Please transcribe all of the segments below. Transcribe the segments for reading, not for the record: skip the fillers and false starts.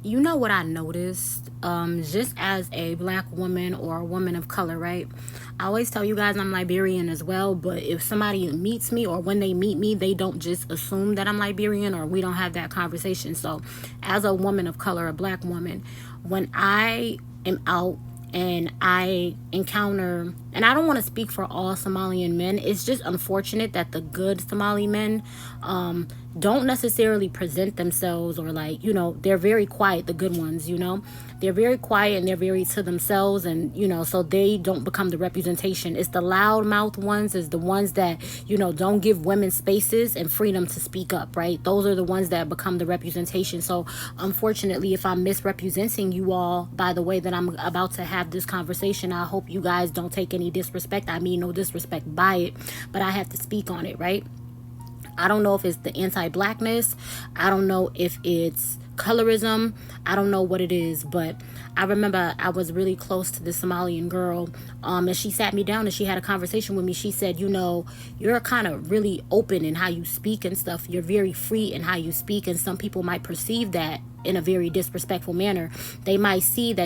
you know what I noticed, just as a black woman or a woman of color, right? I always tell you guys I'm Liberian as well, but if somebody meets me or when they meet me, they don't just assume that I'm Liberian, or we don't have that conversation. So as a woman of color, a black woman, when I am out and I encounter, and I don't want to speak for all Somalian men, it's just unfortunate that the good Somali men don't necessarily present themselves, or like, they're very quiet, the good ones, they're very quiet and they're very to themselves, and so they don't become the representation. It's the loudmouth ones, is the ones that don't give women spaces and freedom to speak up, right? Those are the ones that become the representation. So unfortunately, if I'm misrepresenting you all by the way that I'm about to have this conversation, I hope you guys don't take any disrespect. I mean no disrespect by it, but I have to speak on it, right? I don't know if it's the anti-Blackness. I don't know if it's colorism. I don't know what it is, but I remember I was really close to this Somalian girl, and she sat me down and she had a conversation with me. She said, you're kind of really open in how you speak and stuff. You're very free in how you speak, and some people might perceive that in a very disrespectful manner. They might think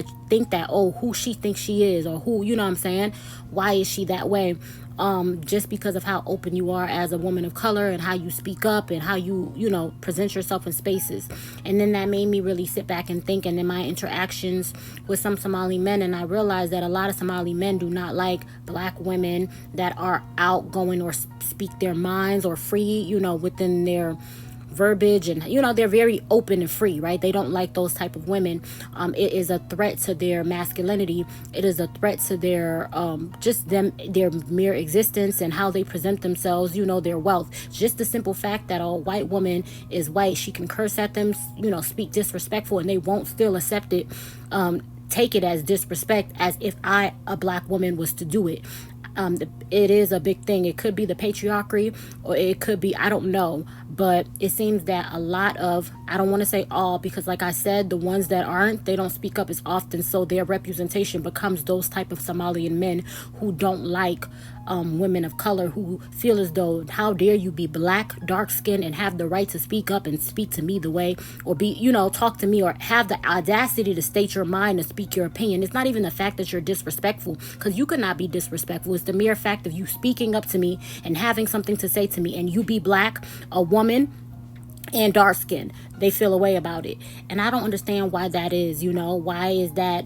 that, oh, who she thinks she is, or who, you know what I'm saying? Why is she that way? Just because of how open you are as a woman of color and how you speak up and how you present yourself in spaces. And then that made me really sit back and think, and in my interactions with some Somali men, and I realized that a lot of Somali men do not like black women that are outgoing or speak their minds or free, within their verbiage, and they're very open and free, right? They don't like those type of women. It is a threat to their masculinity. It is a threat to their their mere existence and how they present themselves, their wealth. Just the simple fact that a white woman is white, she can curse at them, speak disrespectful, and they won't still accept it, take it as disrespect, as if a black woman was to do it. It is a big thing. It could be the patriarchy, or it could be, I don't know, but it seems that a lot of, I don't want to say all, because like I said, the ones that aren't, they don't speak up as often, so their representation becomes those type of Somalian men who don't like women of color, who feel as though, how dare you be black, dark skinned, and have the right to speak up and speak to me the way, or be, talk to me, or have the audacity to state your mind and speak your opinion. It's not even the fact that you're disrespectful, because you could not be disrespectful. It's the mere fact of you speaking up to me and having something to say to me, and you be black, a woman, and dark skinned. They feel a way about it, and I don't understand why that is. Why is that?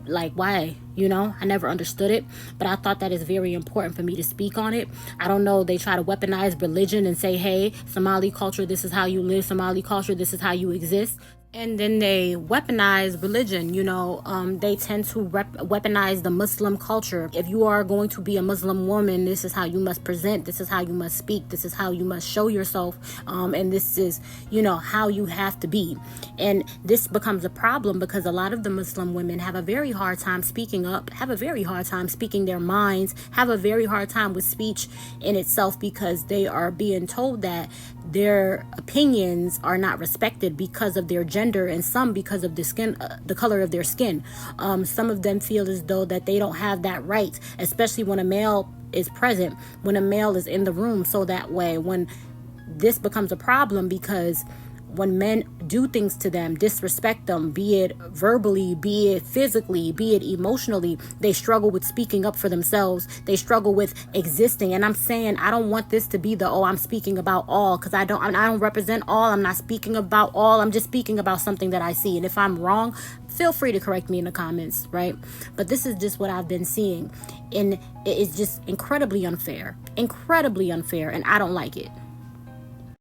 Like, why? I never understood it, but I thought that is very important for me to speak on it. I don't know, they try to weaponize religion and say, hey, Somali culture, this is how you live. Somali culture, this is how you exist. And then they weaponize religion. They tend to weaponize the Muslim culture. If you are going to be a Muslim woman, this is how you must present. This is how you must speak. This is how you must show yourself. And this is, how you have to be. And this becomes a problem because a lot of the Muslim women have a very hard time speaking up, have a very hard time speaking their minds, have a very hard time with speech in itself, because they are being told that their opinions are not respected because of their gender, and some because of the color of their skin. Some of them feel as though that they don't have that right, especially when a male is present, when a male is in the room. So that way, when this becomes a problem, because when men do things to them, disrespect them, be it verbally, be it physically, be it emotionally, they struggle with speaking up for themselves. They struggle with existing. And I'm saying, I don't want this to be I'm speaking about all, because I don't represent all. I'm not speaking about all. I'm just speaking about something that I see. And if I'm wrong, feel free to correct me in the comments, right? But this is just what I've been seeing. And it is just incredibly unfair, and I don't like it.